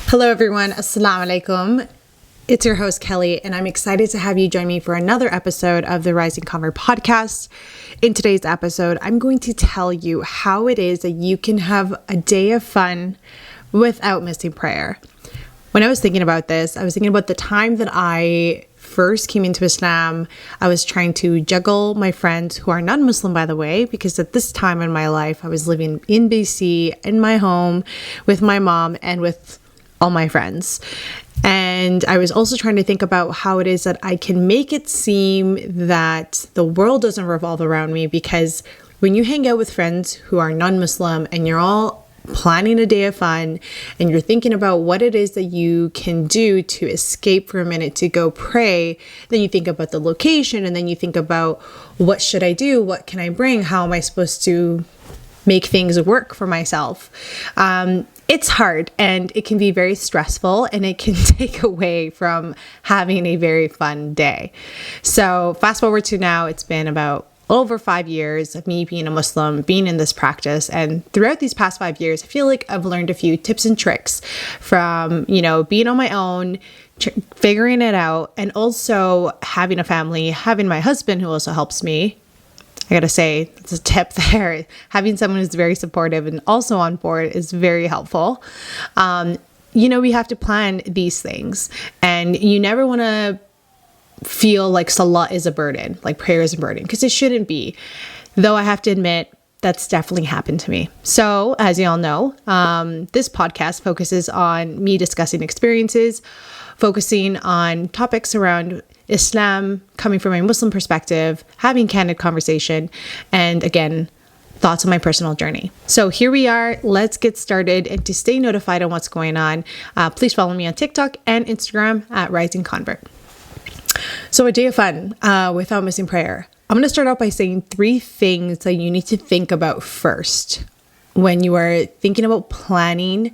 Hello everyone, Assalamu alaikum. It's your host Kelly, and I'm excited to have you join me for another episode of the Rising Convert podcast. In today's episode, I'm going to tell you how it is that you can have a day of fun without missing prayer. When I was thinking about this, I was thinking about the time that I first came into Islam. I was trying to juggle my friends who are non-Muslim, by the way, because at this time in my life, I was living in BC, in my home, with my mom and with all my friends. And I was also trying to think about how it is that I can make it seem that the world doesn't revolve around me, because when you hang out with friends who are non-Muslim and you're all planning a day of fun and you're thinking about what it is that you can do to escape for a minute to go pray, then you think about the location, and then you think about what should I do? What can I bring? How am I supposed to make things work for myself? It's hard and it can be very stressful, and it can take away from having a very fun day. So fast forward to now, it's been about over 5 years of me being a Muslim, being in this practice. And throughout these past 5 years, I feel like I've learned a few tips and tricks from, being on my own, figuring it out, and also having a family, having my husband who also helps me. I gotta say, it's a tip there. Having someone who's very supportive and also on board is very helpful. We have to plan these things, and you never want to feel like salah is a burden, like prayer is a burden, because it shouldn't be. Though I have to admit, that's definitely happened to me. So, as you all know, this podcast focuses on me discussing experiences, focusing on topics around Islam, coming from a Muslim perspective, having candid conversation, and again, thoughts on my personal journey. So here we are. Let's get started. And to stay notified on what's going on, please follow me on TikTok and Instagram at Rising Convert. So a day of fun without missing prayer. I'm going to start out by saying 3 things that you need to think about first when you are thinking about planning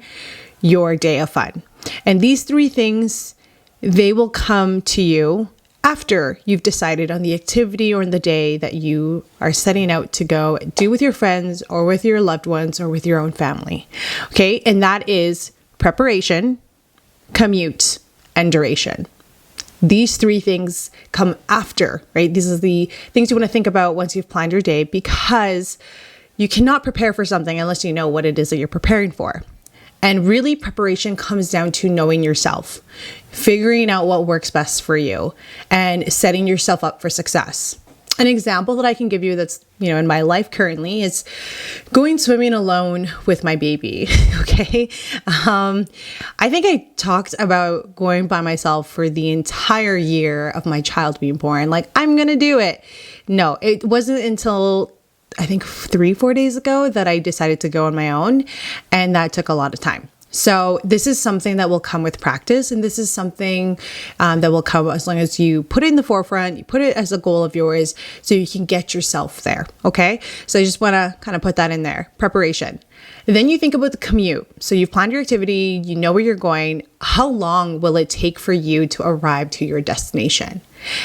your day of fun. And these 3 things, they will come to you after you've decided on the activity or in the day that you are setting out to go do with your friends or with your loved ones or with your own family. Okay. And that is preparation, commute, and duration. These 3 things come after, right? These are the things you want to think about once you've planned your day, because you cannot prepare for something unless you know what it is that you're preparing for. And really, preparation comes down to knowing yourself, figuring out what works best for you, and setting yourself up for success. An example that I can give you that's, in my life currently is going swimming alone with my baby. Okay. I think I talked about going by myself for the entire year of my child being born. Like, I'm going to do it. No, it wasn't until I think 3-4 days ago that I decided to go on my own, and that took a lot of time. So this is something that will come with practice, and this is something that will come as long as you put it in the forefront, you put it as a goal of yours so you can get yourself there. Okay. So I just want to kind of put that in there, preparation. And then you think about the commute. So you've planned your activity, you know where you're going. How long will it take for you to arrive to your destination?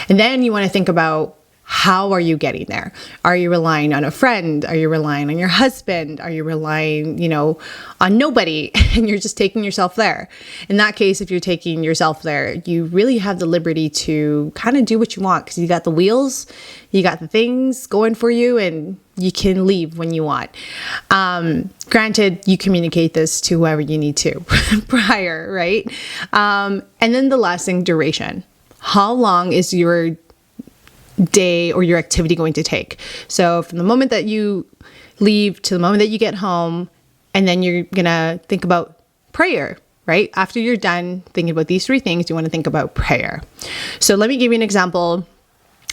And then you want to think about, how are you getting there? Are you relying on a friend? Are you relying on your husband? Are you relying, on nobody, and you're just taking yourself there? In that case, if you're taking yourself there, you really have the liberty to kind of do what you want, because you got the wheels, you got the things going for you, and you can leave when you want. Granted, you communicate this to whoever you need to prior, right? And then the last thing, duration. How long is your day or your activity going to take? So from the moment that you leave to the moment that you get home, and then you're gonna think about prayer, right? After you're done thinking about these 3 things, you want to think about prayer. So let me give you an example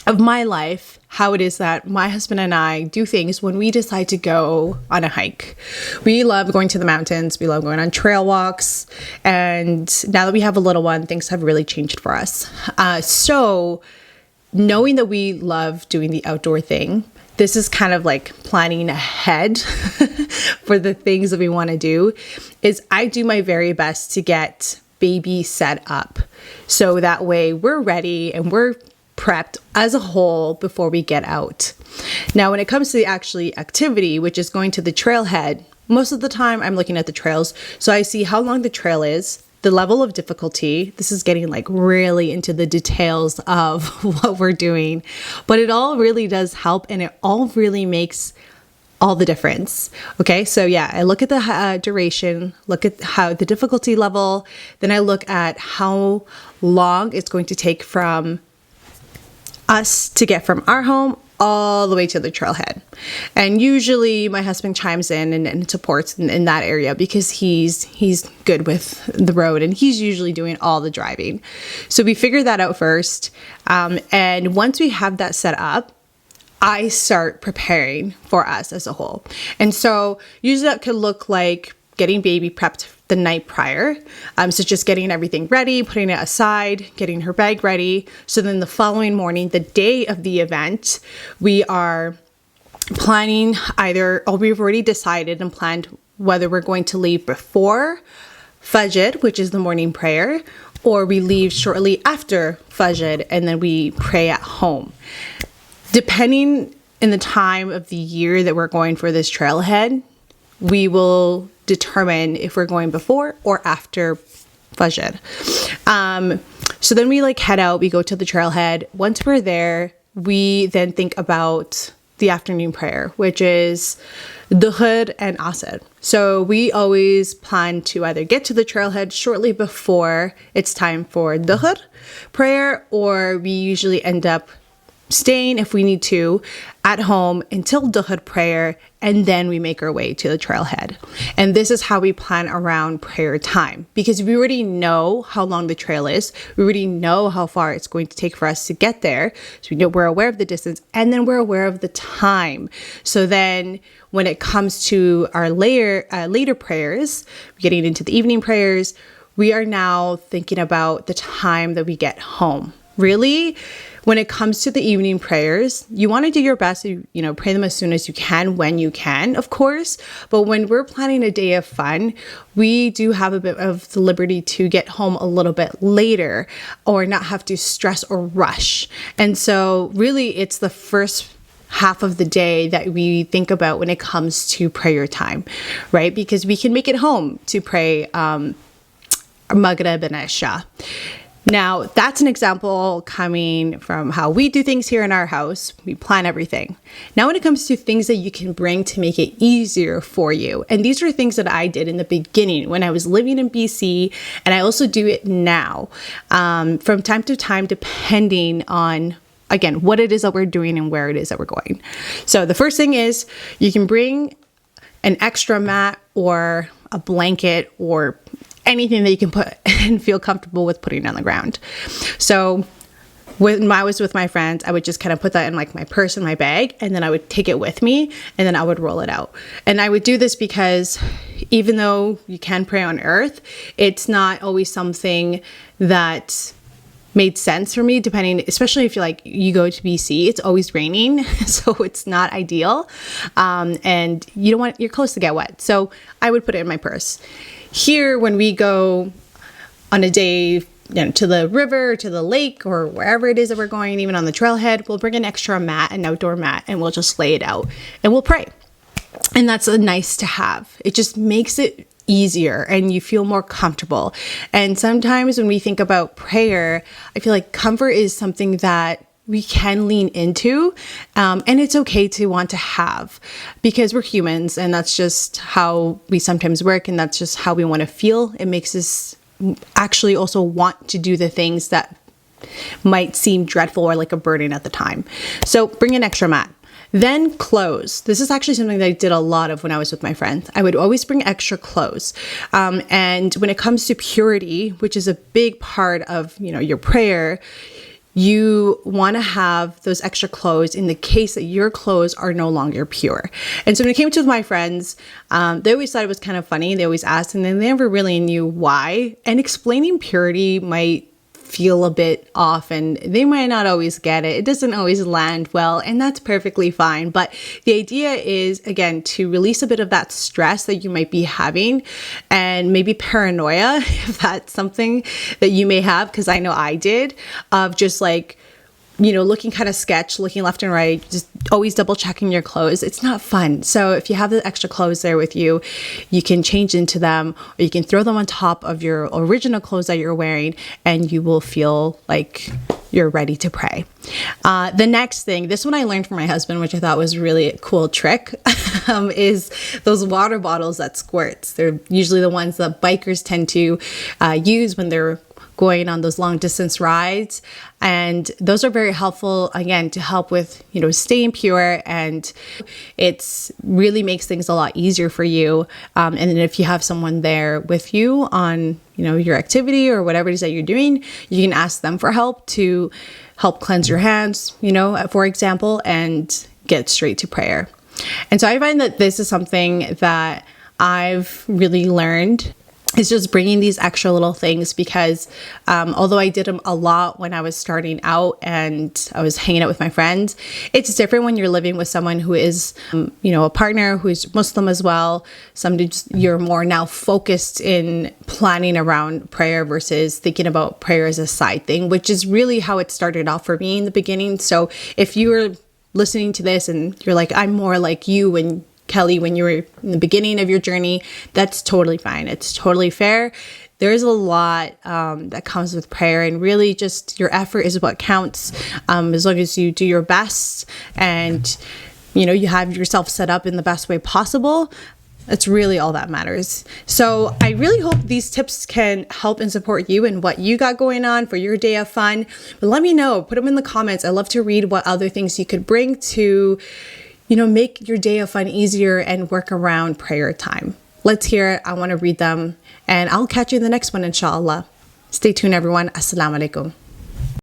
of my life, how it is that my husband and I do things when we decide to go on a hike. We love going to the mountains. We love going on trail walks. And now that we have a little one, things have really changed for us. So knowing that we love doing the outdoor thing, this is kind of like planning ahead for the things that we want to do, is I do my very best to get baby set up. So that way we're ready and we're prepped as a whole before we get out. Now, when it comes to the actually activity, which is going to the trailhead, most of the time I'm looking at the trails. So I see how long the trail is, the level of difficulty, this is getting like really into the details of what we're doing, but it all really does help, and it all really makes all the difference. Okay, so yeah, I look at the duration, look at how the difficulty level, then I look at how long it's going to take from us to get from our home all the way to the trailhead. And usually my husband chimes in and supports in that area because he's good with the road, and he's usually doing all the driving. So we figure that out first. And once we have that set up, I start preparing for us as a whole. And so usually that could look like getting baby prepped the night prior. So just getting everything ready, putting it aside, getting her bag ready. So then the following morning, the day of the event, we are planning we've already decided and planned whether we're going to leave before Fajr, which is the morning prayer, or we leave shortly after Fajr and then we pray at home. Depending in the time of the year that we're going for this trailhead, we will determine if we're going before or after Fajr. So then we head out, we go to the trailhead. Once we're there, we then think about the afternoon prayer, which is Dhuhr and Asr. So we always plan to either get to the trailhead shortly before it's time for Dhuhr prayer, or we usually end up staying, if we need to, at home until Dhuhr prayer, and then we make our way to the trailhead. And this is how we plan around prayer time, because we already know how long the trail is. We already know how far it's going to take for us to get there. So we're aware of the distance, and then we're aware of the time. So then when it comes to our later prayers, getting into the evening prayers, we are now thinking about the time that we get home. Really, when it comes to the evening prayers, you want to do your best to, pray them as soon as you can, when you can, of course. But when we're planning a day of fun, we do have a bit of the liberty to get home a little bit later or not have to stress or rush. And so really, it's the first half of the day that we think about when it comes to prayer time, right? Because we can make it home to pray Maghrib and Isha. Now, that's an example coming from how we do things here in our house. We plan everything. Now, when it comes to things that you can bring to make it easier for you, and these are things that I did in the beginning when I was living in BC, and I also do it now from time to time, depending on, again, what it is that we're doing and where it is that we're going. So the first thing is you can bring an extra mat or a blanket or anything that you can put and feel comfortable with putting on the ground. So when I was with my friends, I would just kind of put that in my purse and my bag, and then I would take it with me, and then I would roll it out. And I would do this because even though you can pray on earth, it's not always something that made sense for me, especially if you go to BC, it's always raining, so it's not ideal. And you don't want your clothes to get wet. So I would put it in my purse. Here, when we go on a day to the river, to the lake, or wherever it is that we're going, even on the trailhead, we'll bring an extra mat, an outdoor mat, and we'll just lay it out and we'll pray. And that's a nice to have. It just makes it easier and you feel more comfortable. And sometimes when we think about prayer, I feel like comfort is something that we can lean into, and it's okay to want to have, because we're humans and that's just how we sometimes work, and that's just how we want to feel. It makes us actually also want to do the things that might seem dreadful or like a burden at the time. So bring an extra mat. Then clothes. This is actually something that I did a lot of when I was with my friends. I would always bring extra clothes. And when it comes to purity, which is a big part of, your prayer, you want to have those extra clothes in the case that your clothes are no longer pure. And so when it came to my friends, they always thought it was kind of funny. They always asked, and then they never really knew why. And explaining purity might feel a bit off and they might not always get it. It doesn't always land well, and that's perfectly fine. But the idea is, again, to release a bit of that stress that you might be having, and maybe paranoia, if that's something that you may have, because I know I did, of just looking kind of sketch, looking left and right, just always double checking your clothes. It's not fun. So if you have the extra clothes there with you, you can change into them, or you can throw them on top of your original clothes that you're wearing, and you will feel like you're ready to pray. The next thing, this one I learned from my husband, which I thought was really a cool trick, is those water bottles that squirts. They're usually the ones that bikers tend to use when they're going on those long distance rides. And those are very helpful, again, to help with, staying pure, and it's really makes things a lot easier for you. And then if you have someone there with you on, your activity or whatever it is that you're doing, you can ask them for help to help cleanse your hands, for example, and get straight to prayer. And so I find that this is something that I've really learned, is just bringing these extra little things, because although I did them a lot when I was starting out and I was hanging out with my friends, it's different when you're living with someone who is, a partner who's Muslim as well. Sometimes you're more now focused in planning around prayer versus thinking about prayer as a side thing, which is really how it started off for me in the beginning. So if you're listening to this and you're like, I'm more like you and Kelly when you were in the beginning of your journey, that's totally fine. It's totally fair. There's a lot that comes with prayer, and really just your effort is what counts. As long as you do your best and, you have yourself set up in the best way possible, that's really all that matters. So I really hope these tips can help and support you and what you got going on for your day of fun. But let me know, put them in the comments. I love to read what other things you could bring to make your day of fun easier and work around prayer time. Let's hear it. I want to read them, and I'll catch you in the next one, inshallah. Stay tuned, everyone. Assalamu alaikum.